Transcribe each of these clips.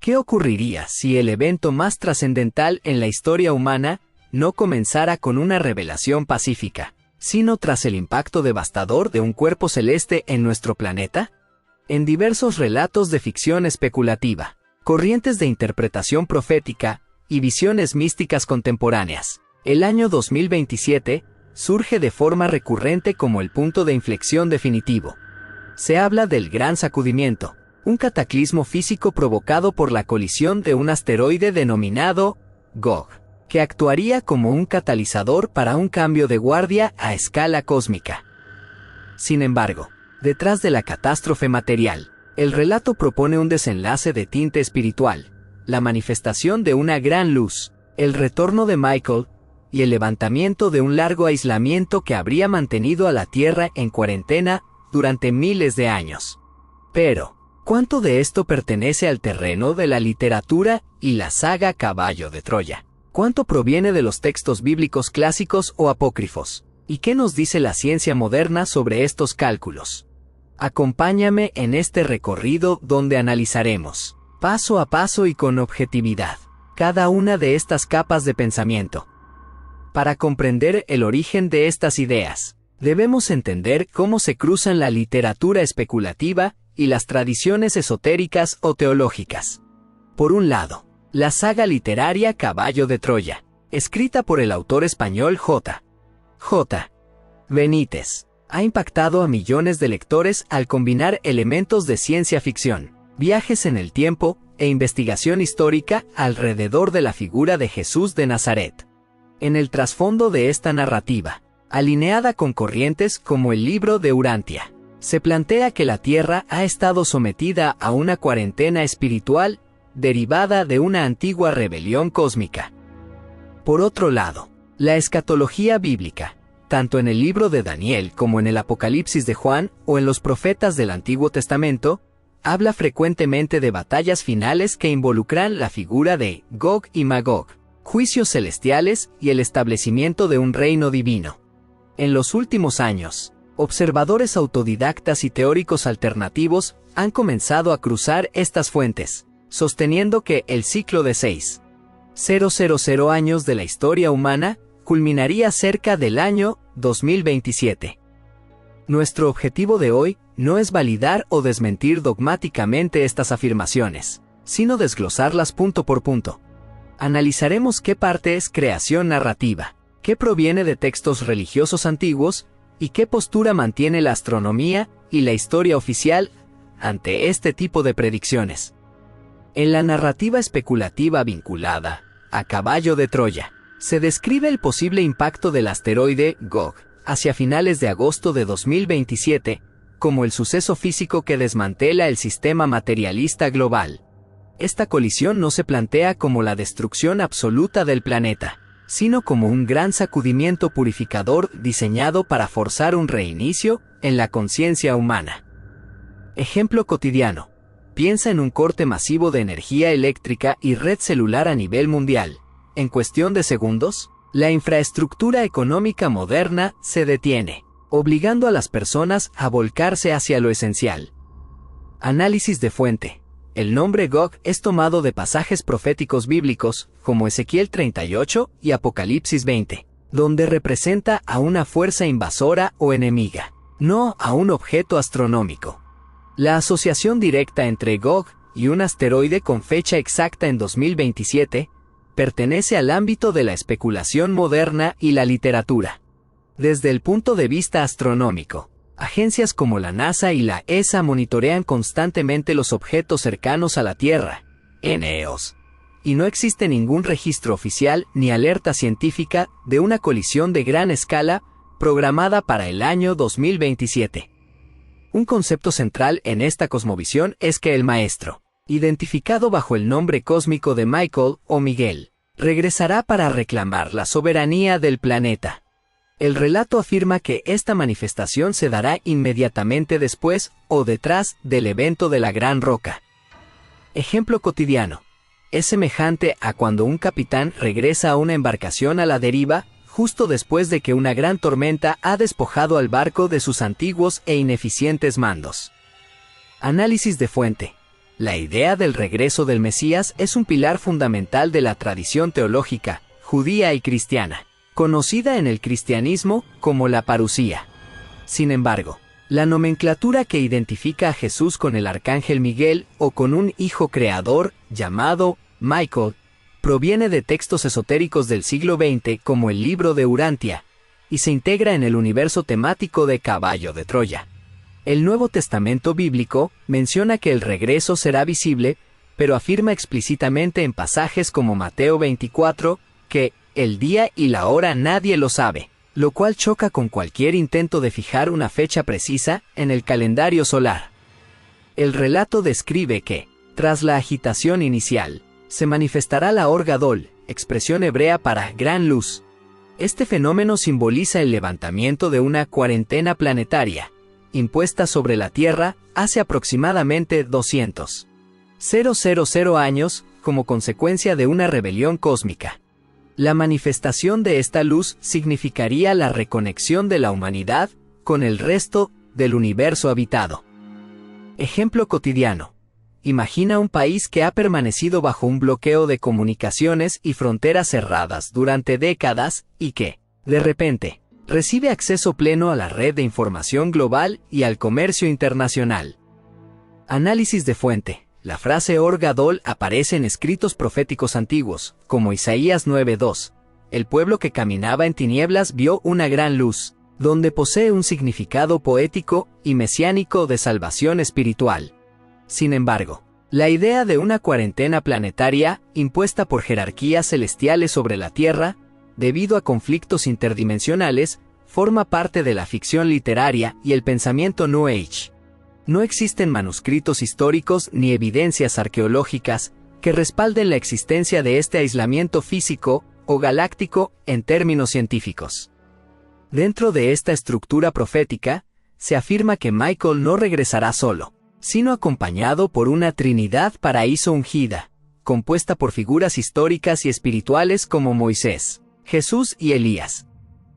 ¿Qué ocurriría si el evento más trascendental en la historia humana no comenzara con una revelación pacífica, sino tras el impacto devastador de un cuerpo celeste en nuestro planeta? En diversos relatos de ficción especulativa, corrientes de interpretación profética y visiones místicas contemporáneas, el año 2027 surge de forma recurrente como el punto de inflexión definitivo. Se habla del Gran Sacudimiento, un cataclismo físico provocado por la colisión de un asteroide denominado Gog, que actuaría como un catalizador para un cambio de guardia a escala cósmica. Sin embargo, detrás de la catástrofe material, el relato propone un desenlace de tinte espiritual, la manifestación de una gran luz, el retorno de Michael y el levantamiento de un largo aislamiento que habría mantenido a la Tierra en cuarentena durante miles de años. Pero, ¿cuánto de esto pertenece al terreno de la literatura y la saga Caballo de Troya? ¿Cuánto proviene de los textos bíblicos clásicos o apócrifos? ¿Y qué nos dice la ciencia moderna sobre estos cálculos? Acompáñame en este recorrido donde analizaremos, paso a paso y con objetividad, cada una de estas capas de pensamiento. Para comprender el origen de estas ideas, debemos entender cómo se cruzan la literatura especulativa y las tradiciones esotéricas o teológicas. Por un lado, la saga literaria Caballo de Troya, escrita por el autor español J. Benítez, ha impactado a millones de lectores al combinar elementos de ciencia ficción, viajes en el tiempo e investigación histórica alrededor de la figura de Jesús de Nazaret. En el trasfondo de esta narrativa, alineada con corrientes como el libro de Urantia, se plantea que la Tierra ha estado sometida a una cuarentena espiritual derivada de una antigua rebelión cósmica. Por otro lado, la escatología bíblica, tanto en el libro de Daniel como en el Apocalipsis de Juan o en los profetas del Antiguo Testamento, habla frecuentemente de batallas finales que involucran la figura de Gog y Magog, juicios celestiales y el establecimiento de un reino divino. En los últimos años, observadores autodidactas y teóricos alternativos han comenzado a cruzar estas fuentes, sosteniendo que el ciclo de 6,000 años de la historia humana culminaría cerca del año 2027. Nuestro objetivo de hoy no es validar o desmentir dogmáticamente estas afirmaciones, sino desglosarlas punto por punto. Analizaremos qué parte es creación narrativa, qué proviene de textos religiosos antiguos y qué postura mantiene la astronomía y la historia oficial ante este tipo de predicciones. En la narrativa especulativa vinculada a Caballo de Troya, se describe el posible impacto del asteroide Gog hacia finales de agosto de 2027 como el suceso físico que desmantela el sistema materialista global. Esta colisión no se plantea como la destrucción absoluta del planeta, sino como un gran sacudimiento purificador diseñado para forzar un reinicio en la conciencia humana. Ejemplo cotidiano. Piensa en un corte masivo de energía eléctrica y red celular a nivel mundial. En cuestión de segundos, la infraestructura económica moderna se detiene, obligando a las personas a volcarse hacia lo esencial. Análisis de fuente. El nombre Gog es tomado de pasajes proféticos bíblicos, como Ezequiel 38 y Apocalipsis 20, donde representa a una fuerza invasora o enemiga, no a un objeto astronómico. La asociación directa entre Gog y un asteroide con fecha exacta en 2027 pertenece al ámbito de la especulación moderna y la literatura. Desde el punto de vista astronómico, agencias como la NASA y la ESA monitorean constantemente los objetos cercanos a la Tierra, NEOs, y no existe ningún registro oficial ni alerta científica de una colisión de gran escala programada para el año 2027. Un concepto central en esta cosmovisión es que el maestro, identificado bajo el nombre cósmico de Michael o Miguel, regresará para reclamar la soberanía del planeta. El relato afirma que esta manifestación se dará inmediatamente después o detrás del evento de la Gran Roca. Ejemplo cotidiano. Es semejante a cuando un capitán regresa a una embarcación a la deriva justo después de que una gran tormenta ha despojado al barco de sus antiguos e ineficientes mandos. Análisis de fuente. La idea del regreso del Mesías es un pilar fundamental de la tradición teológica, judía y cristiana, conocida en el cristianismo como la parusía. Sin embargo, la nomenclatura que identifica a Jesús con el arcángel Miguel o con un hijo creador llamado Michael proviene de textos esotéricos del siglo XX como el Libro de Urantia y se integra en el universo temático de Caballo de Troya. El Nuevo Testamento bíblico menciona que el regreso será visible, pero afirma explícitamente en pasajes como Mateo 24 que el día y la hora nadie lo sabe, lo cual choca con cualquier intento de fijar una fecha precisa en el calendario solar. El relato describe que, tras la agitación inicial, se manifestará la Or Gadol, expresión hebrea para gran luz. Este fenómeno simboliza el levantamiento de una cuarentena planetaria, impuesta sobre la Tierra hace aproximadamente 200,000 años como consecuencia de una rebelión cósmica. La manifestación de esta luz significaría la reconexión de la humanidad con el resto del universo habitado. Ejemplo cotidiano. Imagina un país que ha permanecido bajo un bloqueo de comunicaciones y fronteras cerradas durante décadas y que, de repente, recibe acceso pleno a la red de información global y al comercio internacional. Análisis de fuente. La frase Or Gadol aparece en escritos proféticos antiguos, como Isaías 9:2. El pueblo que caminaba en tinieblas vio una gran luz, donde posee un significado poético y mesiánico de salvación espiritual. Sin embargo, la idea de una cuarentena planetaria, impuesta por jerarquías celestiales sobre la Tierra, debido a conflictos interdimensionales, forma parte de la ficción literaria y el pensamiento New Age. No existen manuscritos históricos ni evidencias arqueológicas que respalden la existencia de este aislamiento físico o galáctico en términos científicos. Dentro de esta estructura profética, se afirma que Michael no regresará solo, sino acompañado por una Trinidad paraíso ungida, compuesta por figuras históricas y espirituales como Moisés, Jesús y Elías.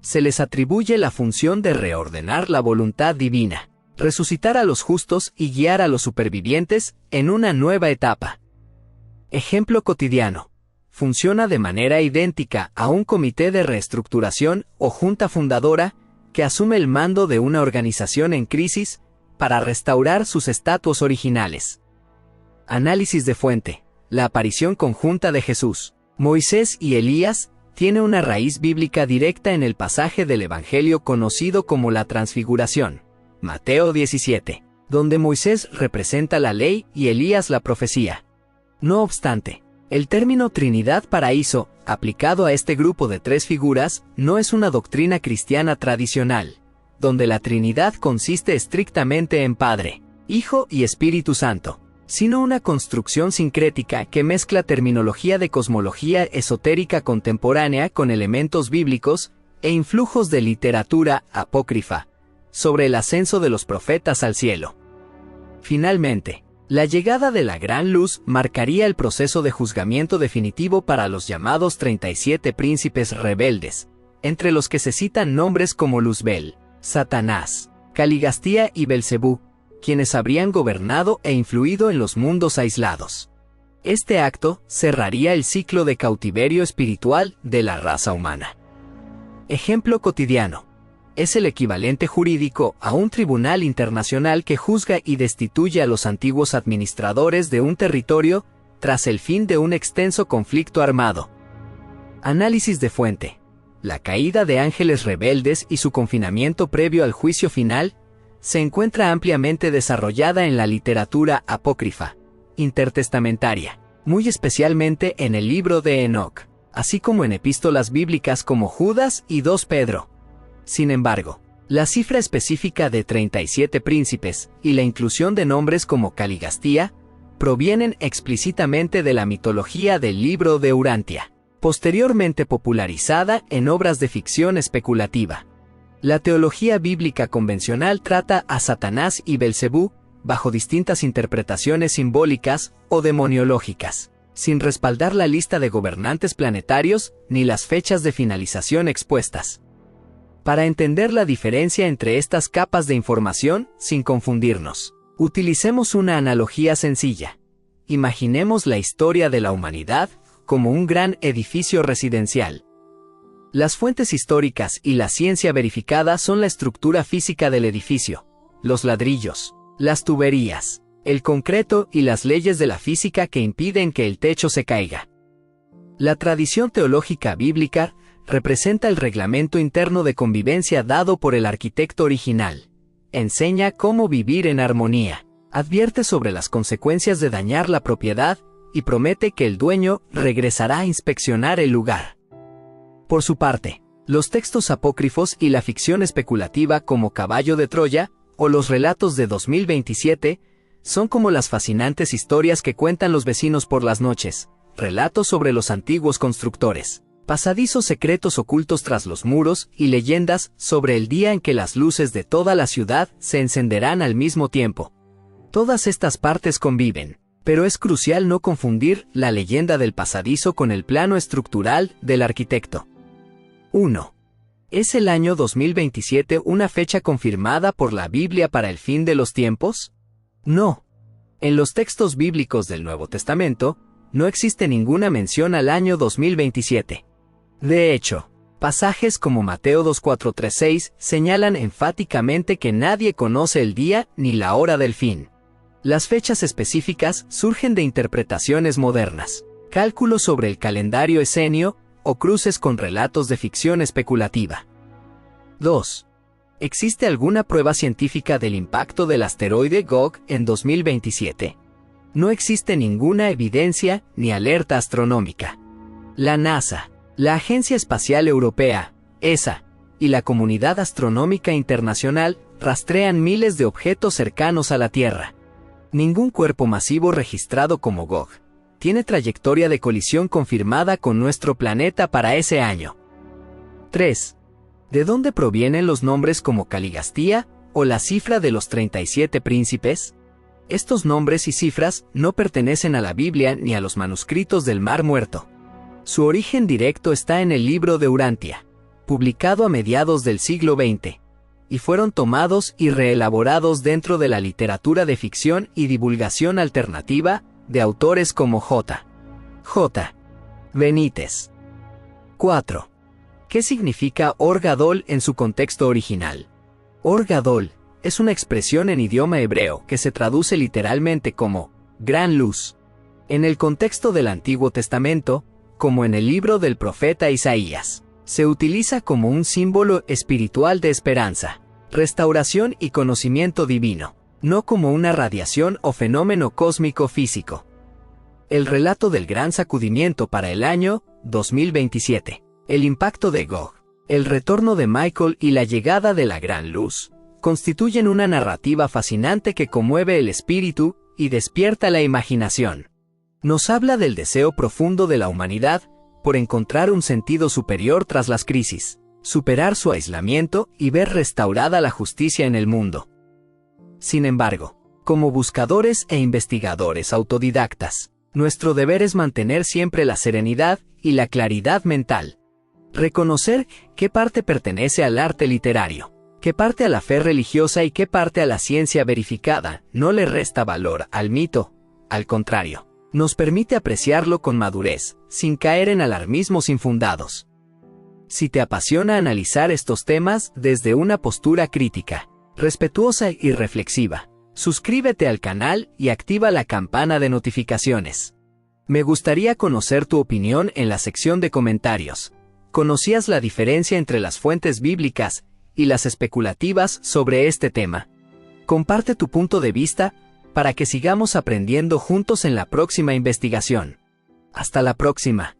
Se les atribuye la función de reordenar la voluntad divina, resucitar a los justos y guiar a los supervivientes en una nueva etapa. Ejemplo cotidiano. Funciona de manera idéntica a un comité de reestructuración o junta fundadora que asume el mando de una organización en crisis para restaurar sus estatutos originales. Análisis de fuente. La aparición conjunta de Jesús, Moisés y Elías tiene una raíz bíblica directa en el pasaje del Evangelio conocido como la Transfiguración, Mateo 17, donde Moisés representa la ley y Elías la profecía. No obstante, el término Trinidad paraíso, aplicado a este grupo de tres figuras, no es una doctrina cristiana tradicional, donde la Trinidad consiste estrictamente en Padre, Hijo y Espíritu Santo, sino una construcción sincrética que mezcla terminología de cosmología esotérica contemporánea con elementos bíblicos e influjos de literatura apócrifa sobre el ascenso de los profetas al cielo. Finalmente, la llegada de la gran luz marcaría el proceso de juzgamiento definitivo para los llamados 37 príncipes rebeldes, entre los que se citan nombres como Luzbel, Satanás, Caligastía y Belcebú, quienes habrían gobernado e influido en los mundos aislados. Este acto cerraría el ciclo de cautiverio espiritual de la raza humana. Ejemplo cotidiano. Es el equivalente jurídico a un tribunal internacional que juzga y destituye a los antiguos administradores de un territorio tras el fin de un extenso conflicto armado. Análisis de fuente. La caída de ángeles rebeldes y su confinamiento previo al juicio final se encuentra ampliamente desarrollada en la literatura apócrifa, intertestamentaria, muy especialmente en el libro de Enoc, así como en epístolas bíblicas como Judas y 2 Pedro. Sin embargo, la cifra específica de 37 príncipes y la inclusión de nombres como Caligastía provienen explícitamente de la mitología del libro de Urantia, posteriormente popularizada en obras de ficción especulativa. La teología bíblica convencional trata a Satanás y Belcebú bajo distintas interpretaciones simbólicas o demoniológicas, sin respaldar la lista de gobernantes planetarios ni las fechas de finalización expuestas. Para entender la diferencia entre estas capas de información sin confundirnos, utilicemos una analogía sencilla. imaginemos la historia de la humanidad como un gran edificio residencial. Las fuentes históricas y la ciencia verificada son la estructura física del edificio, los ladrillos, las tuberías, el concreto y las leyes de la física que impiden que el techo se caiga. La tradición teológica bíblica representa el reglamento interno de convivencia dado por el arquitecto original. Enseña cómo vivir en armonía, advierte sobre las consecuencias de dañar la propiedad y promete que el dueño regresará a inspeccionar el lugar. Por su parte, los textos apócrifos y la ficción especulativa como Caballo de Troya o los relatos de 2027 son como las fascinantes historias que cuentan los vecinos por las noches, relatos sobre los antiguos constructores, pasadizos secretos ocultos tras los muros y leyendas sobre el día en que las luces de toda la ciudad se encenderán al mismo tiempo. Todas estas partes conviven, pero es crucial no confundir la leyenda del pasadizo con el plano estructural del arquitecto. 1. ¿Es el año 2027 una fecha confirmada por la Biblia para el fin de los tiempos? No. En los textos bíblicos del Nuevo Testamento, no existe ninguna mención al año 2027. De hecho, pasajes como Mateo 2:4-3-6 señalan enfáticamente que nadie conoce el día ni la hora del fin. Las fechas específicas surgen de interpretaciones modernas, cálculos sobre el calendario esenio o cruces con relatos de ficción especulativa. 2. ¿Existe alguna prueba científica del impacto del asteroide Gog en 2027? No existe ninguna evidencia ni alerta astronómica. La NASA, la Agencia Espacial Europea, ESA, y la Comunidad Astronómica Internacional rastrean miles de objetos cercanos a la Tierra. Ningún cuerpo masivo registrado como Gog tiene trayectoria de colisión confirmada con nuestro planeta para ese año. 3. ¿De dónde provienen los nombres como Caligastía o la cifra de los 37 príncipes? Estos nombres y cifras no pertenecen a la Biblia ni a los manuscritos del Mar Muerto. Su origen directo está en el libro de Urantia, publicado a mediados del siglo XX, y fueron tomados y reelaborados dentro de la literatura de ficción y divulgación alternativa de autores como J. Benítez. 4. ¿Qué significa Or Gadol en su contexto original? Or Gadol es una expresión en idioma hebreo que se traduce literalmente como gran luz. En el contexto del Antiguo Testamento, como en el libro del profeta Isaías, se utiliza como un símbolo espiritual de esperanza, restauración y conocimiento divino, no como una radiación o fenómeno cósmico físico. El relato del gran sacudimiento para el año 2027, el impacto de Gog, el retorno de Michael y la llegada de la gran luz, constituyen una narrativa fascinante que conmueve el espíritu y despierta la imaginación. Nos habla del deseo profundo de la humanidad por encontrar un sentido superior tras las crisis, superar su aislamiento y ver restaurada la justicia en el mundo. Sin embargo, como buscadores e investigadores autodidactas, nuestro deber es mantener siempre la serenidad y la claridad mental. Reconocer qué parte pertenece al arte literario, qué parte a la fe religiosa y qué parte a la ciencia verificada no le resta valor al mito, al contrario, nos permite apreciarlo con madurez, sin caer en alarmismos infundados. Si te apasiona analizar estos temas desde una postura crítica, respetuosa y reflexiva, suscríbete al canal y activa la campana de notificaciones. Me gustaría conocer tu opinión en la sección de comentarios. ¿Conocías la diferencia entre las fuentes bíblicas y las especulativas sobre este tema? Comparte tu punto de vista para que sigamos aprendiendo juntos en la próxima investigación. Hasta la próxima.